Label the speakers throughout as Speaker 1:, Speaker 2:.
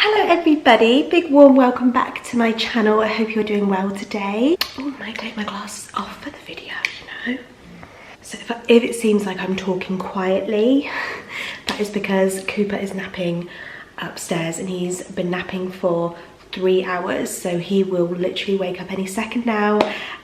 Speaker 1: Hello everybody, big warm welcome back to my channel. I hope you're doing well today. Oh, I might take my glasses off for the video, you know. So if it seems like I'm talking quietly, that is because Cooper is napping upstairs and he's been napping for 3 hours, so he will literally wake up any second now,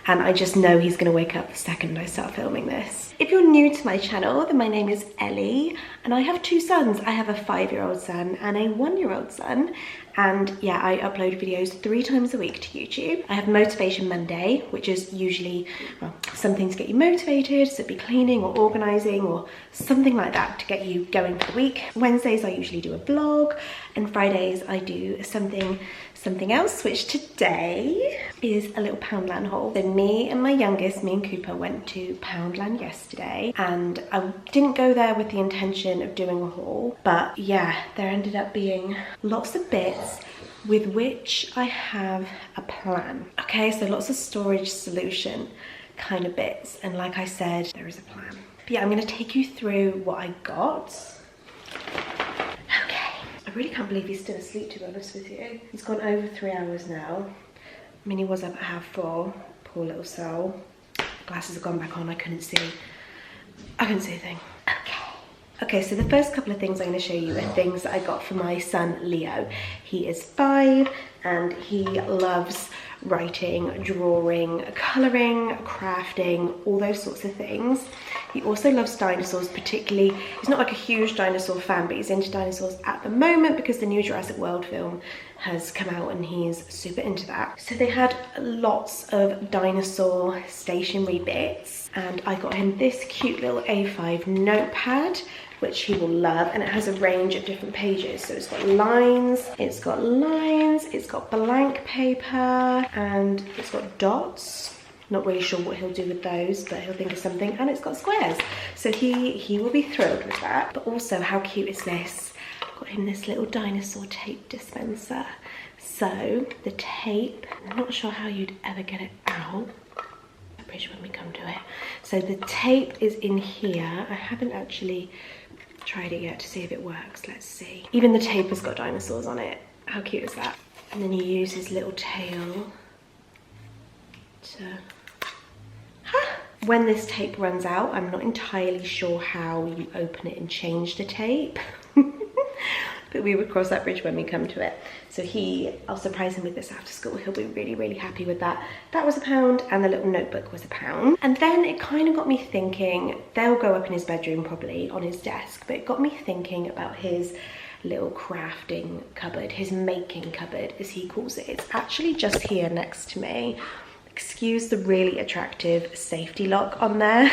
Speaker 1: and I just know he's gonna wake up the second I start filming this. If you're new to my channel, then my name is Ellie and I have 2 sons. I have a 5-year-old son and a 1-year-old son, and yeah, I upload videos 3 times a week to YouTube. I have Motivation Monday, which is usually, well, something to get you motivated, so it'd be cleaning or organising or something like that to get you going for the week. Wednesdays I usually do a vlog, and Fridays I do something else, which today is a little Poundland haul. So me and my youngest, me and Cooper, went to Poundland yesterday, and I didn't go there with the intention of doing a haul, but yeah, there ended up being lots of bits with which I have a plan. Okay, so lots of storage solution kind of bits, and like I said, there is a plan. But yeah, I'm gonna take you through what I got. I really can't believe he's still asleep, to be honest with you. He's gone over 3 hours now. I mean, he was up at 4:30, poor little soul. Glasses have gone back on, I couldn't see a thing. Okay, so the first couple of things I'm going to show you are things that I got for my son Leo. He is 5 and he loves writing, drawing, colouring, crafting, all those sorts of things. He also loves dinosaurs, particularly, he's not like a huge dinosaur fan, but he's into dinosaurs at the moment because the new Jurassic World film has come out and he's super into that. So they had lots of dinosaur stationery bits, and I got him this cute little A5 notepad, which he will love, and it has a range of different pages. So it's got lines, it's got blank paper, and it's got dots. Not really sure what he'll do with those, but he'll think of something, and it's got squares. So he will be thrilled with that. But also, how cute is this? Got him this little dinosaur tape dispenser. So the tape, I'm not sure how you'd ever get it out. I'm pretty sure when we come to it. So the tape is in here. I haven't actually tried it yet to see if it works. Let's see. Even the tape has got dinosaurs on it. How cute is that? And then you use his little tail to... When this tape runs out, I'm not entirely sure how you open it and change the tape. But we would cross that bridge when we come to it. So I'll surprise him with this after school. He'll be really, really happy with that. That was £1, and the little notebook was £1. And then it kind of got me thinking, they'll go up in his bedroom probably on his desk, but it got me thinking about his little crafting cupboard, his making cupboard as he calls it. It's actually just here next to me. Excuse the really attractive safety lock on there.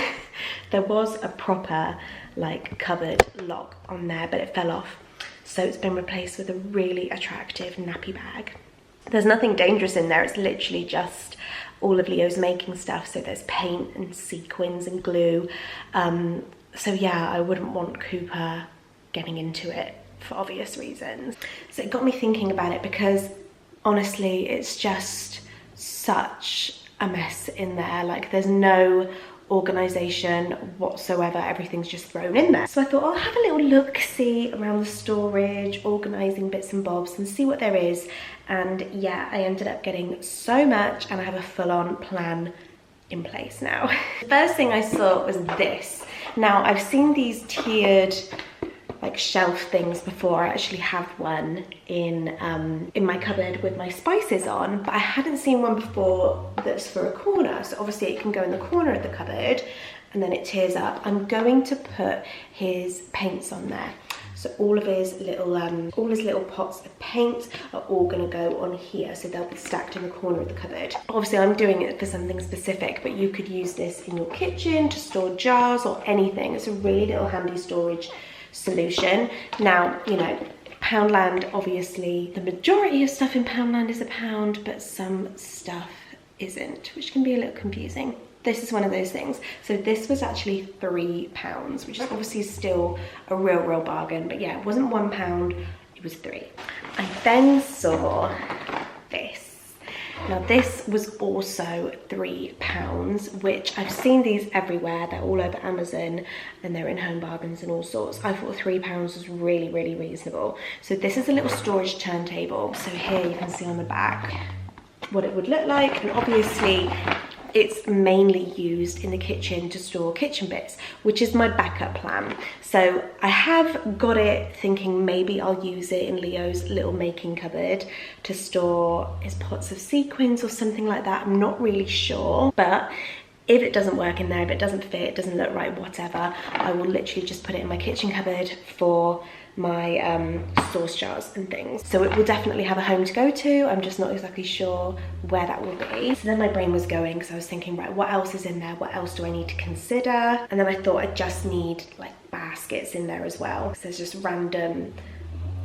Speaker 1: There was a proper like cupboard lock on there, but it fell off. So it's been replaced with a really attractive nappy bag. There's nothing dangerous in there. It's literally just all of Leo's making stuff. So there's paint and sequins and glue. So yeah, I wouldn't want Cooper getting into it for obvious reasons. So it got me thinking about it because honestly, it's just such a mess in there. Like, there's no organisation whatsoever, everything's just thrown in there. So I thought I'll have a little look-see around the storage, organising bits and bobs, and see what there is. And yeah, I ended up getting so much, and I have a full-on plan in place now. The first thing I saw was this. Now, I've seen these tiered like shelf things before. I actually have one in my cupboard with my spices on, but I hadn't seen one before that's for a corner. So obviously it can go in the corner of the cupboard and then it tiers up. I'm going to put his paints on there. So all his little pots of paint are all gonna go on here. So they'll be stacked in the corner of the cupboard. Obviously I'm doing it for something specific, but you could use this in your kitchen to store jars or anything. It's a really little handy storage solution. Now, you know, Poundland, obviously the majority of stuff in Poundland is £1, but some stuff isn't, which can be a little confusing. This is one of those things. So this was actually £3, which is obviously still a real bargain, but yeah, it wasn't £1, it was £3. I then saw this. Now this was also £3, which I've seen these everywhere. They're all over Amazon and they're in Home Bargains and all sorts. I thought £3 was really, really reasonable. So this is a little storage turntable. So here you can see on the back what it would look like, and obviously it's mainly used in the kitchen to store kitchen bits, which is my backup plan. So I have got it thinking maybe I'll use it in Leo's little making cupboard to store his pots of sequins or something like that. I'm not really sure, but if it doesn't work in there, if it doesn't fit, it doesn't look right, whatever, I will literally just put it in my kitchen cupboard for my sauce jars and things. So it will definitely have a home to go to. I'm just not exactly sure where that will be. So then my brain was going, because I was thinking, right, what else is in there? What else do I need to consider? And then I thought I just need like baskets in there as well. So there's just random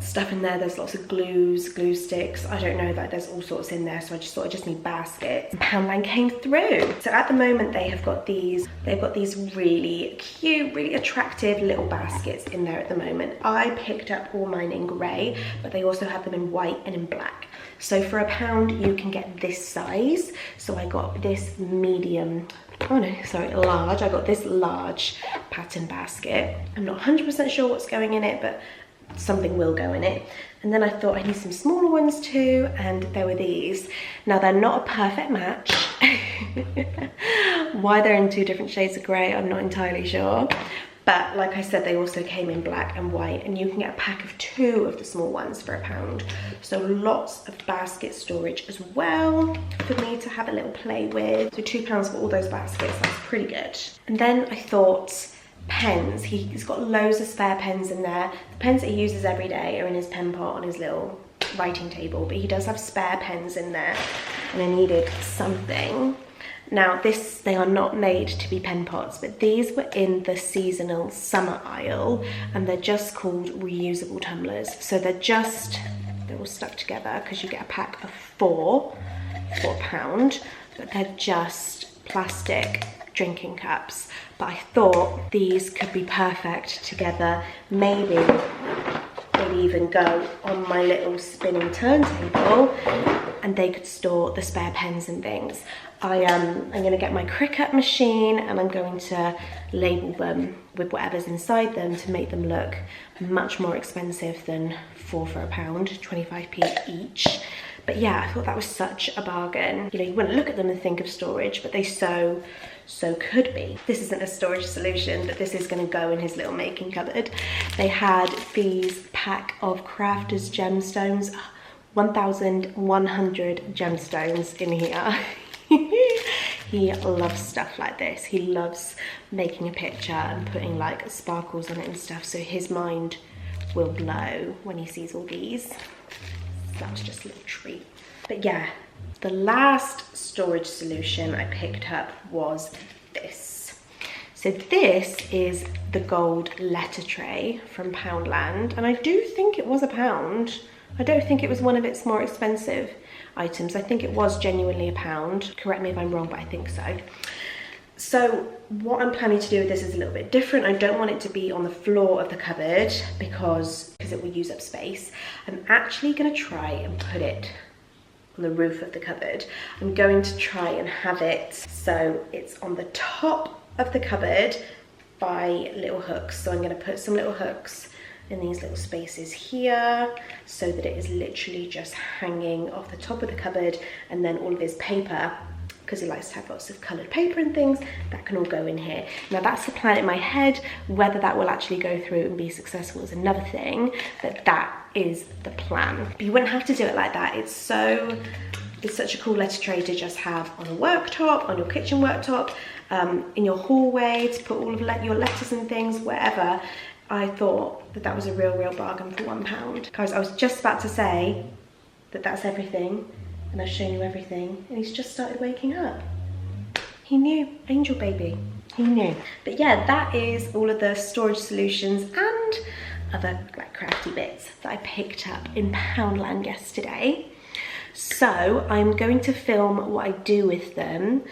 Speaker 1: stuff in there. There's lots of glues, glue sticks. I don't know, that there's all sorts in there. So I just thought I just need baskets. And Poundland came through. So at the moment they've got these really cute, really attractive little baskets in there at the moment. I picked up all mine in grey, but they also have them in white and in black. So for £1 you can get this size. So I got this medium, oh no, sorry, large. I got this large pattern basket. I'm not 100% sure what's going in it, but something will go in it. And then I thought I need some smaller ones too, and there were these. Now they're not a perfect match. Why they're in 2 different shades of grey, I'm not entirely sure. But like I said, they also came in black and white, and you can get a pack of 2 of the small ones for £1. So lots of basket storage as well for me to have a little play with. So £2 for all those baskets, that's pretty good. And then I thought, pens. He's got loads of spare pens in there. The pens that he uses every day are in his pen pot on his little writing table, but he does have spare pens in there, and I needed something. Now they are not made to be pen pots, but these were in the seasonal summer aisle, and they're just called reusable tumblers. So they're all stuck together because you get a pack of 4 for £1, but they're just plastic drinking cups. But I thought these could be perfect together. Maybe they'd even go on my little spinning turntable, and they could store the spare pens and things. I'm going to get my Cricut machine, and I'm going to label them with whatever's inside them to make them look much more expensive than 4 for £1, 25p each. But yeah, I thought that was such a bargain. You know, you wouldn't look at them and think of storage, but they so could be. This isn't a storage solution, but this is going to go in his little making cupboard. They had these pack of Crafters Gemstones, 1,100 gemstones in here. He loves stuff like this. He loves making a picture and putting like sparkles on it and stuff, so his mind will blow when he sees all these. That was just a little treat. But yeah, the last storage solution I picked up was this. So this is the gold letter tray from Poundland, and I do think it was £1. I don't think it was one of its more expensive items. I think it was genuinely £1. Correct me if I'm wrong, but I think so. So what I'm planning to do with this is a little bit different. I don't want it to be on the floor of the cupboard because it will use up space. I'm actually going to try and put it on the roof of the cupboard. I'm going to try and have it so it's on the top of the cupboard by little hooks. So I'm going to put some little hooks in these little spaces here so that it is literally just hanging off the top of the cupboard, and then all of his paper, because he likes to have lots of coloured paper and things, that can all go in here. Now that's the plan in my head. Whether that will actually go through and be successful is another thing, but that is the plan. But you wouldn't have to do it like that. It's such a cool letter tray to just have on a worktop, on your kitchen worktop, in your hallway, to put all of your letters and things, wherever. I thought that was a real bargain for £1. Guys, I was just about to say that that's everything, and I've shown you everything, and he's just started waking up. He knew, angel baby, he knew. But yeah, that is all of the storage solutions and other like crafty bits that I picked up in Poundland yesterday. So I'm going to film what I do with them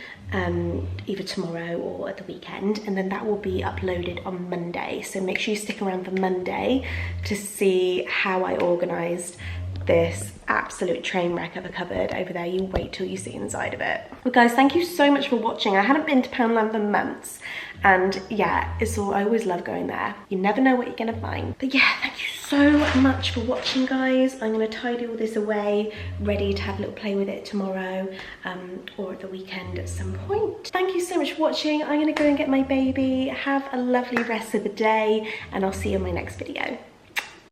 Speaker 1: either tomorrow or at the weekend, and then that will be uploaded on Monday. So make sure you stick around for Monday to see how I organised this absolute train wreck of a cupboard over there. You wait till you see inside of it. Well guys, thank you so much for watching. I hadn't been to Poundland for months, and yeah, I always love going there. You never know what you're gonna find. But yeah, thank you so much for watching, guys. I'm gonna tidy all this away, ready to have a little play with it tomorrow, or at the weekend at some point. Thank you so much for watching. I'm gonna go and get my baby. Have a lovely rest of the day, and I'll see you in my next video.